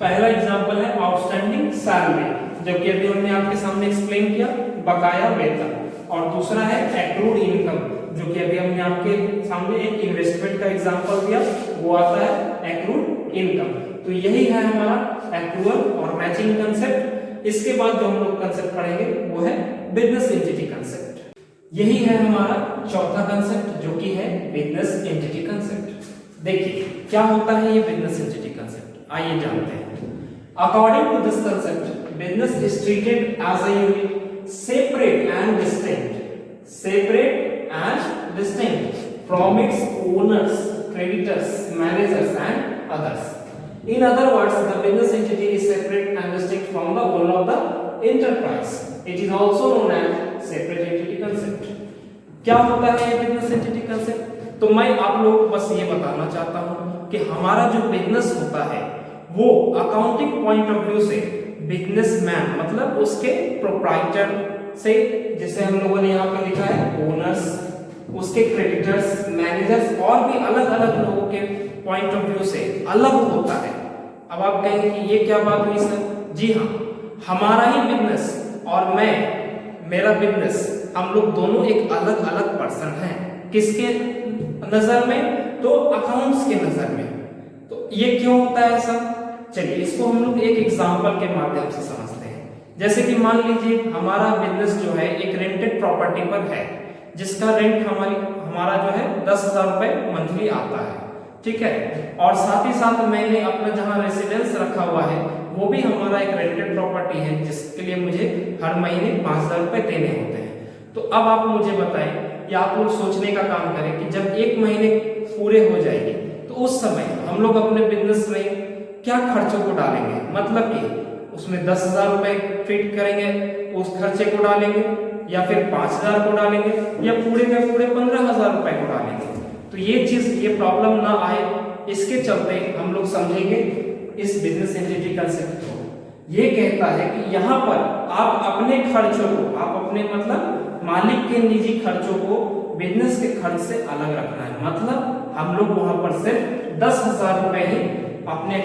पहला एग्जांपल है आउटस्टैंडिंग सैलरी, जो कि अभी हमने आपके सामने एक्सप्लेन किया, बकाया वेतन, और दूसरा है एक्रूड इनकम, जो कि अभी हमने आपके सामने एक इन्वेस्टमेंट का एग्जांपल दिया, वो आता है एक्रूड इनकम। तो यही है हमारा एक्रूअल और मैचिंग कंसेप्ट। इसके बाद जो हम लोग कंसेप्ट पढ़ेंगे वो है बिजनेस एंटिटी कंसेप्ट। यही है हमारा चौथा कंसेप्ट जो कि है बिजनेस एंटिटी कंसेप्ट। देखिए क्या होता है ये बिजनेस एंटिटी कंसेप्ट, आइए जानते हैं। According to this concept business is treated as a unit separate and distinct from its owners, creditors, managers and others. In other words, the business entity is separate and distinct from the owner of the enterprise. It is also known as separate entity concept. क्या होता है ये business entity concept? तो मैं आप लोगों को बस ये बताना चाहता हूँ कि हमारा जो बिजनेस होता है वो अकाउंटिंग पॉइंट ऑफ व्यू से बिजनेसमैन मतलब उसके प्रोप्राइटर से, जिसे हम लोगों ने यहाँ पे लिखा है ओनर्स, उसके क्रेडिटर्स, मैनेजर्स और भी अलग अलग लोगों के पॉइंट ऑफ व्यू से अलग होता है। अब आप कहेंगे कि ये क्या बात हुई सर? जी हाँ, हमारा ही बिजनेस और मेरा बिजनेस, हम लोग दोनों एक अलग अलग पर्सन हैं। किसके नजर में? तो अकाउंट्स के नजर में। तो ये क्यों होता है ऐसा? चलिए इसको हम लोग एक एग्जांपल के माध्यम से समझते हैं। जैसे कि मान लीजिए हमारा बिजनेस जो है एक रेंटेड प्रॉपर्टी पर है, जिसका रेंट हमारा जो है 10,000 रुपए मंथली आता है, ठीक है। और साथ ही साथ मैंने अपना जहां रेसिडेंस रखा हुआ है वो भी हमारा एक रेंटेड प्रॉपर्टी है, जिसके लिए मुझे हर महीने 5,000 रुपए देने होते हैं। तो अब आप मुझे बताएं या आप लोग सोचने का काम करें कि जब 1 महीने पूरे हो जाएंगे तो उस समय हम लोग अपने बिजनेस में क्या खर्चों को डालेंगे? मतलब कि उसमें 10,000 रुपए फिट करेंगे, उस खर्चे को डालेंगे, या फिर 5,000 को डालेंगे, या पूरे के पूरे 15,000 रुपए को डालेंगे। तो ये चीज, ये प्रॉब्लम ना आए इसके चलते हम लोग समझेंगे इस बिजनेस एंटिटी कंसेप्ट को। ये कहता है कि यहाँ पर आप अपने खर्चों को, आप अपने मतलब मालिक के निजी खर्चों को बिजनेस के खर्च से अलग रखना है। मतलब हम लोग वहां पर सिर्फ 10,000 रुपए ही अपने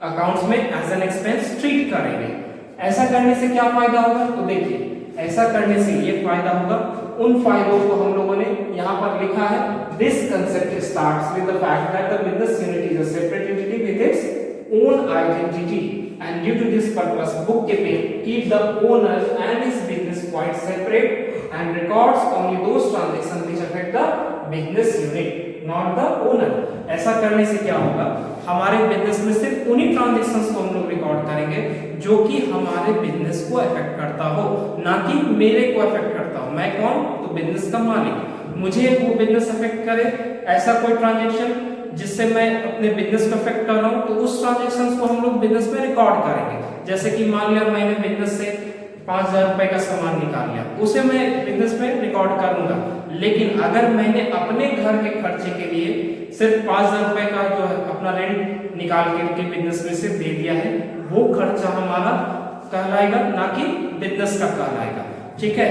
अकाउंट्स में एज एन एक्सपेंस ट्रीट करेंगे। ऐसा करने से क्या फायदा होगा? तो देखिए ऐसा करने से ये फायदा होगा, उन फायदों को हम लोगों ने यहाँ पर लिखा है। This concept starts with the fact that the business unit is a separate entity with its own identity and due to this purpose book keep the owner and his business quite separate and records only those transactions which affect the business unit not the owner. ऐसा करने से क्या होगा? हमारे business में सिर्फ उन्हीं transactions को हम लोग रिकॉर्ड करेंगे जो कि हमारे बिजनेस को अफेक्ट करता हो, ना कि मेरे को अफेक्ट करता हो। मैं कौन? तो बिजनेस का मालिक। मुझे वो बिजनेस अफेक्ट करे ऐसा कोई ट्रांजैक्शन जिससे मैं अपने बिजनेस को अफेक्ट कर रहा हूं, तो उस ट्रांजैक्शंस को हम लोग बिजनेस में रिकॉर्ड करेंगे। जैसे कि मान लिया मैंने बिजनेस से 5,000 रुपए का सामान निकाल लिया, उसे मैं बिजनेस में रिकॉर्ड करूंगा। लेकिन अगर मैंने अपने घर के खर्चे के लिए सिर्फ 5,000 रुपए का जो है अपना रेंट निकाल के बिजनेस में से दे दिया है, वो खर्चा हमारा कहलाएगा, ना कि बिजनेस का कहलाएगा, ठीक है।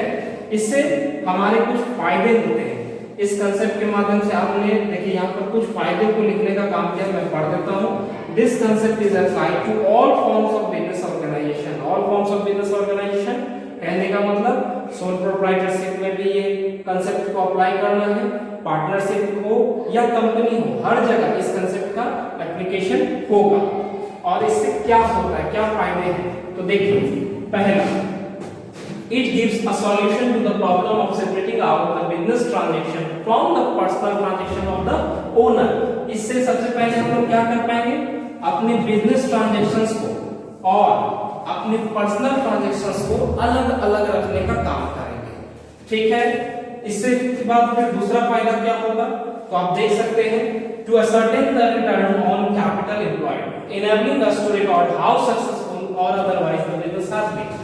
इससे हमारे कुछ फायदे होते हैं। इस कंसेप्ट के माध्यम से आपने देखिए यहाँ पर कुछ फायदे को लिखने का काम किया, मैं पढ़ देता हूँ। This concept is applied to all forms of business organization. All forms of business organization कहने का मतलब सोल प्रोप्राइटरशिप में भी ये कंसेप्ट को अप्लाई करना है, पार्टनरशिप हो या कंपनी हो, हर जगह इस कंसेप्ट का एप्लीकेशन होगा। और इससे क्या होता है, क्या फायदे हैं? तो देखिए, पहला, it gives a solution to the problem of separating out the business transaction from the personal transaction of the owner। इससे सबसे पहले हम लोग क्या कर पाएंगे? अपने बिजनेस ट्रांजैक्शंस को और अपने पर्सनल ट्रांजैक्शंस को अलग अलग रखने का काम करेंगे, ठीक है। इससे बाद फिर दूसरा फायदा क्या होगा? तो आप देख सकते हैं, to ascertain the return on capital employed, enabling us to record how successful or otherwise the business has been।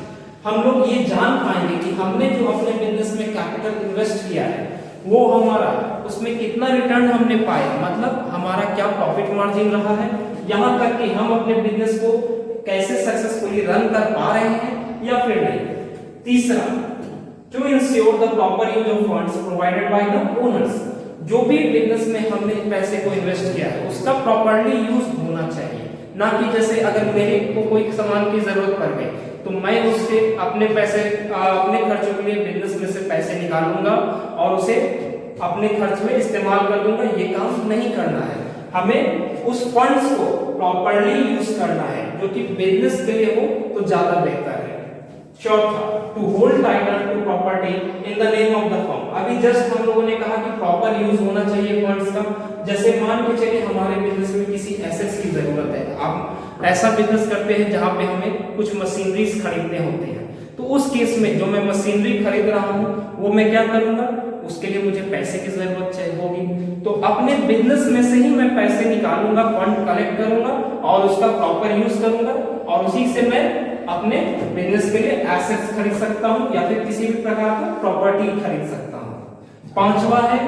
हम लोग ये जान पाएंगे कि हमने जो अपने बिजनेस में कैपिटल इन्वेस्ट किया है वो हमारा उसमें कितना रिटर्न हमने पाया, मतलब हमारा क्या प्रॉफिट मार्जिन रहा है, यहाँ तक कि हम अपने बिजनेस को कैसे सक्सेसफुली रन कर पा रहे हैं या फिर नहीं। तीसरा, to ensure the proper use of funds provided by the owners. जो भी बिजनेस में हमने पैसे को इन्वेस्ट किया है उसका प्रॉपर्ली यूज होना चाहिए, ना कि जैसे अगर मेरे को कोई सामान की जरूरत पड़ गई तो मैं उसके अपने पैसे अपने खर्चों के लिए बिजनेस में से पैसे निकालूंगा और उसे अपने खर्च में इस्तेमाल कर दूंगा। ये काम नहीं करना है। हमें उस फंड्स को प्रॉपरली यूज करना है, जो कि बिजनेस के लिए हो तो ज्यादा बेहतर है। चौथा, to hold title to property in the name of the firm. अभी जस्ट हम लोगों ने कहा कि प्रॉपर यूज होना चाहिए फंड्स का। जैसे मान के चलिए हमारे बिजनेस में किसी एसेट्स की जरूरत है, आप ऐसा बिजनेस करते हैं जहां पे हमें कुछ मशीनरीज खरीदने होते हैं, तो उस केस में जो मैं मशीनरी खरीद रहा हूं वो मैं क्या करूंगा, उसके लिए मुझे पैसे की जरूरत होगी, तो अपने बिजनेस में से ही मैं पैसे निकालूंगा, फंड कलेक्ट करूंगा और उसका प्रॉपर यूज करूंगा, और उसी से मैं अपने बिजनेस के लिए एसेट्स खरीद सकता हूं या फिर किसी भी प्रकार का प्रॉपर्टी खरीद सकता हूं। पांचवा है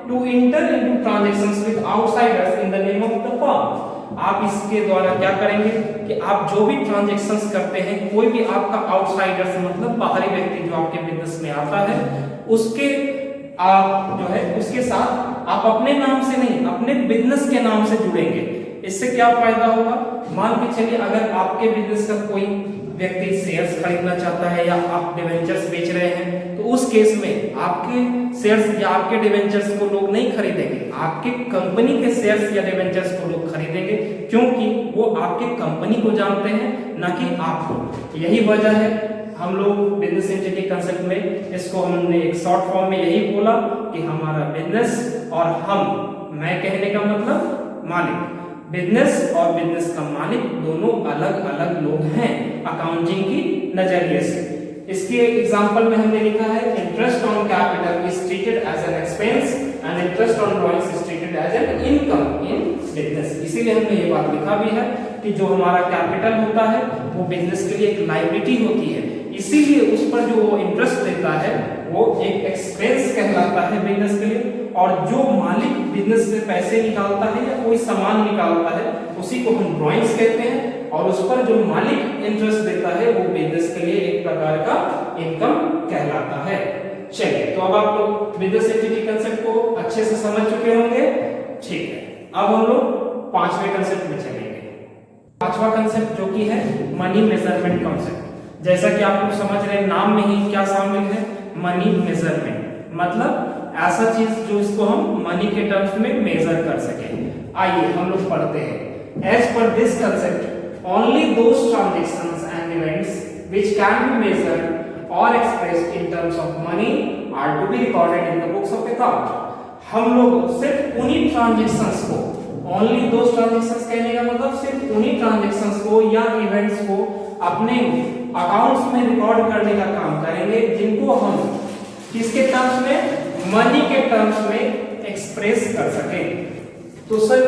to enter into transactions with outsiders in the name of the firm. आप इसके द्वारा क्या करेंगे कि आप जो भी ट्रांजैक्शंस करते हैं, कोई भी आपका आउटसाइडर्स मतलब बाहरी व्यक्ति जो आपके बिजनेस में आता है, उसके आप जो है उसके साथ आप अपने नाम से नहीं, अपने बिजनेस के नाम से जुड़ेंगे। इससे क्या फायदा होगा, मान के चलिए अगर आपके बिजनेस का कोई व्यक्ति शेयर्स खरीदना चाहता है या आप डिवेंचर्स बेच रहे हैं, तो उस केस में आपके शेयर्स या आपके डिवेंचर्स को लोग नहीं खरीदेंगे, आपके कंपनी के शेयर्स या डिवेंचर्स को लोग खरीदेंगे, क्योंकि वो आपके कंपनी को जानते हैं ना कि आपको। यही वजह है हम लोग बिजनेस एंटिटी कंसेप्ट में इसको हमने एक शॉर्ट फॉर्म में यही बोला कि हमारा बिजनेस और हम, मैं कहने का मतलब मालिक, बिजनेस और बिजनेस का मालिक दोनों अलग अलग लोग हैं अकाउंटिंग की नजरिए से। इसके एग्जांपल में हमने लिखा है interest on capital is treated as an expense and interest on drawings is treated as an income in business. इसीलिए हमने ये बात लिखा भी है कि जो हमारा कैपिटल होता है वो बिजनेस के लिए एक लायबिलिटी होती है, इसीलिए उस पर जो वो इंटरेस्ट देता है वो एक एक्सपेंस कहलाता है बिजनेस के लिए, और जो मालिक बिजनेस से पैसे निकालता है या कोई सामान निकालता है उसी को हम ड्राइंग्स कहते हैं, और उस पर जो मालिक इंटरेस्ट देता है वो बिजनेस के लिए एक प्रकार का इनकम कहलाता है। चलिए, तो अब आप लोग बिजनेस एंटिटी कंसेप्ट को अच्छे से समझ चुके होंगे। ठीक है, अब हम लोग पांचवें कंसेप्ट में चलेंगे। पांचवा कंसेप्ट जो कि है मनी मेजरमेंट कंसेप्ट। जैसा कि आप लोग समझ रहे हैं, नाम में ही क्या शामिल है, मनी मेजरमेंट, मतलब ऐसा चीज जो इसको हम मनी के टर्म्स में मेजर कर सके। आइए हम लोग पढ़ते हैं। As per this concept only those transactions and events which can be measured और expressed in terms of money are to be recorded in the books of account. हम लोग सिर्फ उन्हीं ट्रांजैक्शंस को, ओनली दोस ट्रांजैक्शंस कहने का मतलब सिर्फ उन्हीं ट्रांजैक्शंस को या इवेंट्स को अपने अकाउंट्स में रिकॉर्ड करने का काम करेंगे जिनको हम किसके टर्म्स में, मनी के टर्म्स में एक्सप्रेस कर सके। तो सर,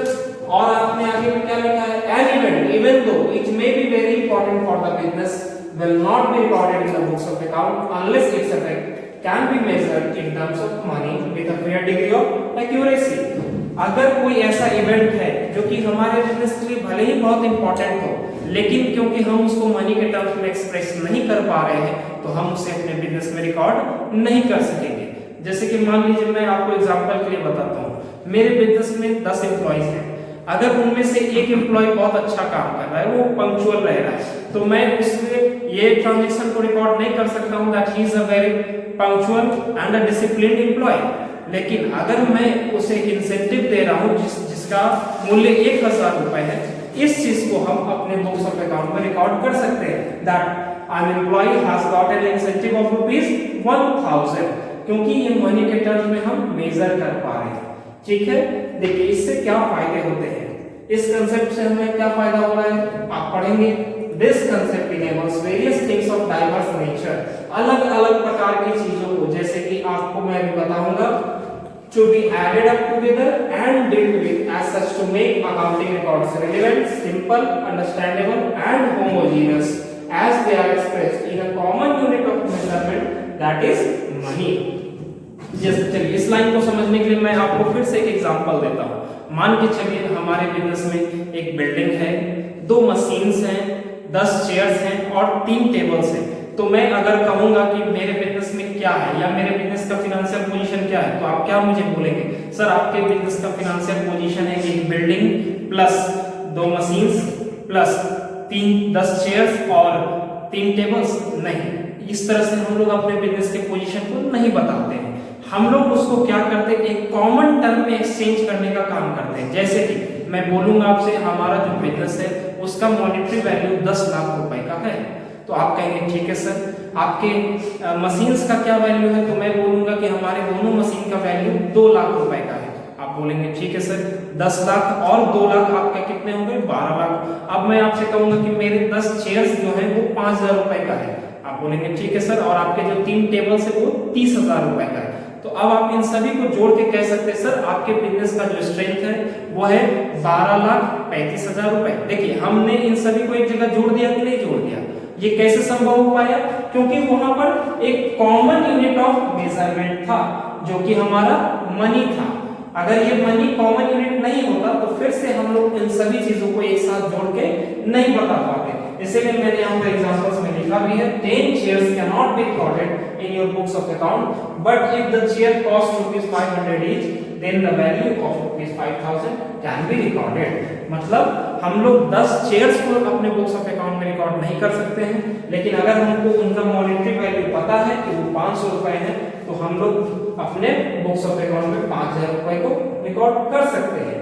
और आपने आगे में क्या लिखा है, an event even though it may be very important for the business will not be recorded in the books of account unless its effect can be measured in terms of money with a fair degree of accuracy। अगर कोई ऐसा event है जो कि हमारे business के लिए भले ही बहुत इंपॉर्टेंट हो, लेकिन क्योंकि हम उसको मनी के टर्म्स में एक्सप्रेस नहीं कर पा रहे हैं, तो हम उसे अपने बिजनेस में रिकॉर्ड नहीं कर सकेंगे। जैसे कि मान लीजिए, मैं आपको एग्जांपल के लिए बताता हूँ, मेरे बिजनेस में 10 एम्प्लॉइज हैं, अगर उनमें से एक एम्प्लॉय बहुत अच्छा काम कर रहा है, वो पंक्चुअल रह रहा है, तो मैं उससे ये ट्रांजैक्शन को रिकॉर्ड नहीं कर सकता हूँ that he is a very punctual and a disciplined employee. लेकिन अगर मैं उसे इंसेंटिव दे रहा हूँ जिसका मूल्य 1000 रुपए है, इस चीज को हम अपने बुक्स ऑफ अकाउंट में रिकॉर्ड कर सकते हैं that an employee has got an incentive of ₹1000, क्योंकि ये मनी के टर्म्स में हम मेजर कर पा रहे हैं। ठीक है, देखिए इससे क्या फायदे होते हैं, इस कंसेप्ट से हमें क्या फायदा हो रहा है आप पढ़ेंगे। This concept enables various things of diverse nature, अलग अलग प्रकार की चीजों को, जैसे कि आपको मैं अभी बताऊंगा, to be added up together and dealt with as such to make accounting records relevant, simple, understandable and homogeneous as they are expressed in a common unit of measurement that is money। जैसे चलिए इस line को समझने के लिए मैं आपको फिर से एक एग्जांपल देता हूँ। मान के चलिए हमारे बिजनेस में एक बिल्डिंग है, 2 मशीन्स हैं, 10 चेयर्स हैं और 3 टेबल्स हैं। तो मैं अगर कहूंगा कि मेरे बिजनेस में क्या है या मेरे बिजनेस का फाइनेंशियल पोजीशन क्या है, तो आप क्या मुझे बोलेंगे, सर आपके बिजनेस का फाइनेंशियल पोजीशन है एक building plus 2 machines plus 10 chairs और 3 टेबल्स। नहीं, इस तरह से हम लोग अपने बिजनेस के पोजीशन को नहीं बताते हैं। हम लोग उसको क्या करते हैं, एक कॉमन टर्म में एक्सचेंज करने का काम करते हैं। जैसे कि मैं बोलूंगा आपसे हमारा जो बिजनेस है उसका मॉनेटरी वैल्यू 10 लाख रुपए का है, तो आप कहेंगे ठीक है सर आपके मशीन्स का क्या वैल्यू है, तो मैं बोलूंगा कि हमारे दोनों मशीन का वैल्यू 2 लाख रुपए का है। आप बोलेंगे ठीक है सर 10 लाख और 2 लाख आपका कितने होंगे 12 लाख। अब मैं आपसे कहूंगा कि मेरे 10 चेयर्स जो है वो 5000 रुपए का है, आप बोलेंगे ठीक है सर, और आपके जो 3 टेबल्स है वो 30,000 रुपए का है। तो अब आप इन सभी को जोड़ के कह सकते हैं सर आपके बिजनेस का जो स्ट्रेंथ है वो है 12,35,000 रुपए। देखिए हमने इन सभी को एक जगह जोड़ दिया कि नहीं जोड़ दिया, ये कैसे संभव हो पाया, क्योंकि वहां पर एक कॉमन यूनिट ऑफ मेजरमेंट था जो कि हमारा मनी था। अगर ये मनी कॉमन यूनिट नहीं होता तो फिर से हम लोग इन सभी चीजों को एक साथ जोड़ के नहीं बता पाते। इसीलिए मैंने यहाँ पर एग्जांपल्स में लिखा भी है 10 chairs cannot be recorded in your books of account, but if the chair costs ₹500 each, then the value of ₹5,000 can be recorded। मतलब हम लोग 10 चेयर्स को अपने बुक्स ऑफ अकाउंट में रिकॉर्ड नहीं कर सकते हैं, लेकिन अगर हमको उनका मॉनेटरी वैल्यू पता है कि वो 500 रुपए है तो हम लोग अपने बुक्स ऑफ अकाउंट में 5,000 रुपए को रिकॉर्ड कर सकते हैं।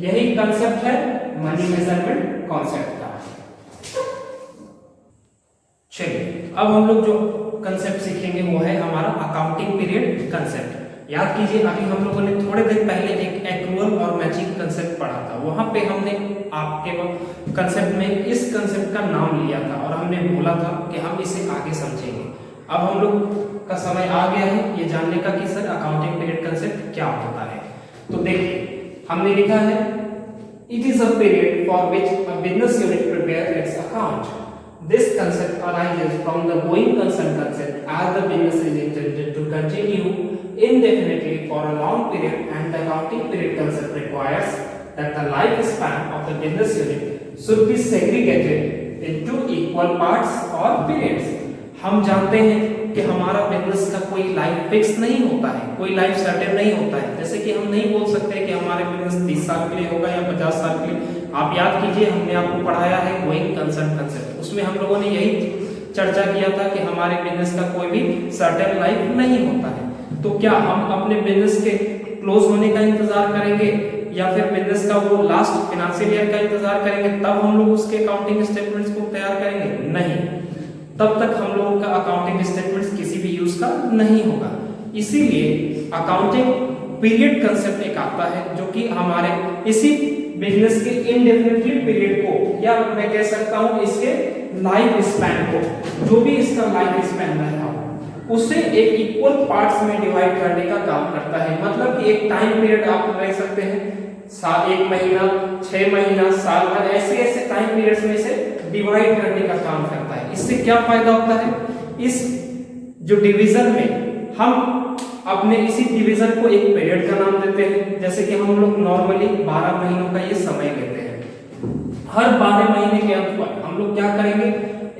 यही कंसेप्ट है मनी मेजरमेंट कॉन्सेप्ट का। चलिए अब हम लोग जो कंसेप्ट सीखेंगे वो है हमारा अकाउंटिंग पीरियड कंसेप्ट। याद कीजिए अभी हम लोगों ने थोड़े दिन पहले एक एक्रूअल और मैचिंग कंसेप्ट पढ़ा था, वहां पे हमने आपके कंसेप्ट में इस कंसेप्ट का नाम लिया था और हमने बोला था कि हम इसे आगे समझेंगे। अब हम लोग का समय आ गया है ये जानने का कि सर अकाउंटिंग पीरियड कंसेप्ट क्या होता है। तो देखिए हमने लिखा है it is a period for which a business unit prepare it's account. This concept arises from the going concern concept as the business is intended to continue indefinitely for a long period, and the accounting period concept requires that the lifespan of the business unit should be segregated into equal parts or periods। हम जानते हैं कि हमारा business का कोई life fix नहीं होता है, कोई लाइफ सर्टेन नहीं होता है। जैसे कि हम नहीं बोल सकते कि हमारे बिजनेस 30 साल के लिए होगा या 50 साल के लिए। आप याद कीजिए हमने आपको पढ़ाया है गोइंग कंसर्न कंसेप्ट, उसमें हम लोगों ने यही चर्चा किया था कि हमारे बिजनेस का कोई भी सर्टेन लाइफ नहीं होता है। तो क्या हम अपने बिजनेस के क्लोज होने का इंतजार करेंगे या फिर बिजनेस का वो लास्ट फाइनेंशियल ईयर का इंतजार करेंगे तब हम लोग उसके अकाउंटिंग स्टेटमेंट्स को तैयार करेंगे? नहीं, तब तक हम लोगों का अकाउंटिंग स्टेटमेंट्स किसी भी यूज का नहीं होगा। इसीलिए अकाउंटिंग पीरियड कंसेप्ट एक आता है जो कि हमारे इसी बिजनेस के इंडेफिनिटली पीरियड को, या मैं कह सकता हूं इसके लाइफ स्पैन को, जो भी इसका लाइफ स्पैन रहा उसे एक इक्वल पार्ट्स में डिवाइड करने का काम करता है। मतलब कि एक टाइम पीरियड आप ले सकते हैं, 1 महीना, 6 महीना, साल भर, ऐसे ऐसे टाइम पीरियड्स में से डिवाइड करने का काम करता है। इससे क्या फायदा होता है, इस जो डिवीजन में हम अपने इसी डिवीजन को एक पीरियड का नाम देते हैं। जैसे कि हम लोग नॉर्मली 12 महीनों का ये समय लेते हैं। हर 12 महीने के अंत पर हम लोग क्या करेंगे,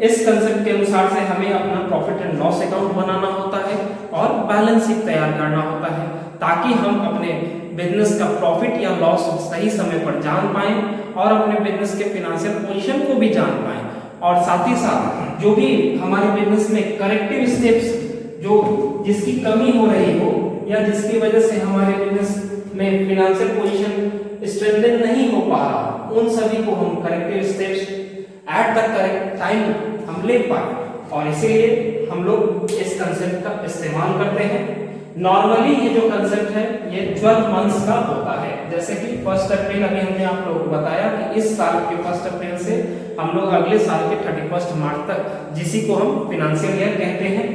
इस कंसेप्ट के अनुसार से हमें अपना प्रॉफिट एंड लॉस अकाउंट बनाना होता है और बैलेंस शीट तैयार करना होता है, ताकि हम अपने बिजनेस का प्रॉफिट या लॉस सही समय पर जान पाएं और अपने बिजनेस के फाइनेंशियल पोजीशन को भी जान पाएं, और साथ ही साथ जो भी हमारे बिजनेस में करेक्टिव स्टेप्स जो जिसकी कमी हो रही हो या जिसकी वजह से हमारे बिजनेस में फाइनेंशियल पोजीशन स्ट्रेंथन नहीं हो पा रहा, उन सभी को हम corrective steps at the correct time हम ले पाए, और इसीलिए हम लोग इस कंसेप्ट का इस्तेमाल करते हैं। नॉर्मली ये जो कंसेप्ट है ये 12 मंथ्स का होता है। जैसे कि 1 अप्रैल अभी हमने आप लोगों को बताया कि इस साल के 1 अप्रैल से हम लोग अगले साल के 31 मार्च तक, जिसी को हम फाइनेंशियल ईयर कहते हैं,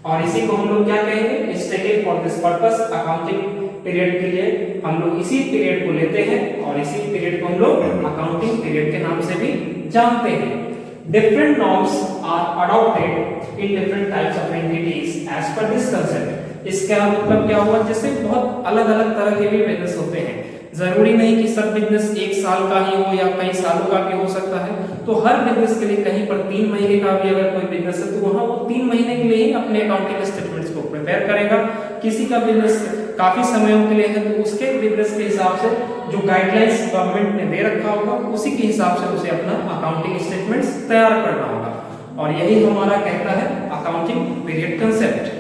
और इसी को हम लोग क्या कहेंगे, stated for this purpose accounting period के लिए हम लोग इसी पीरियड को लेते हैं और इसी पीरियड को हम लोग अकाउंटिंग पीरियड के नाम से भी जानते हैं। Different norms are adopted in different types of entities as per this concept. इसका मतलब क्या हुआ, जैसे बहुत अलग अलग तरह के भी बिजनेस होते हैं, जरूरी नहीं कि सब बिजनेस 1 साल का ही हो या कई सालों का भी हो सकता है। तो हर बिजनेस के लिए कहीं पर 3 महीने का भी अगर कोई बिजनेस है तो वहां वो 3 महीने के लिए ही अपने अकाउंटिंग स्टेटमेंट्स को प्रिपेयर करेगा। किसी का बिजनेस काफी समयों के लिए है तो उसके बिजनेस के हिसाब से जो गाइडलाइंस गवर्नमेंट ने दे रखा होगा उसी के हिसाब से उसे अपना अकाउंटिंग स्टेटमेंट्स तैयार करना होगा, और यही हमारा कहता है अकाउंटिंग पीरियड कंसेप्ट।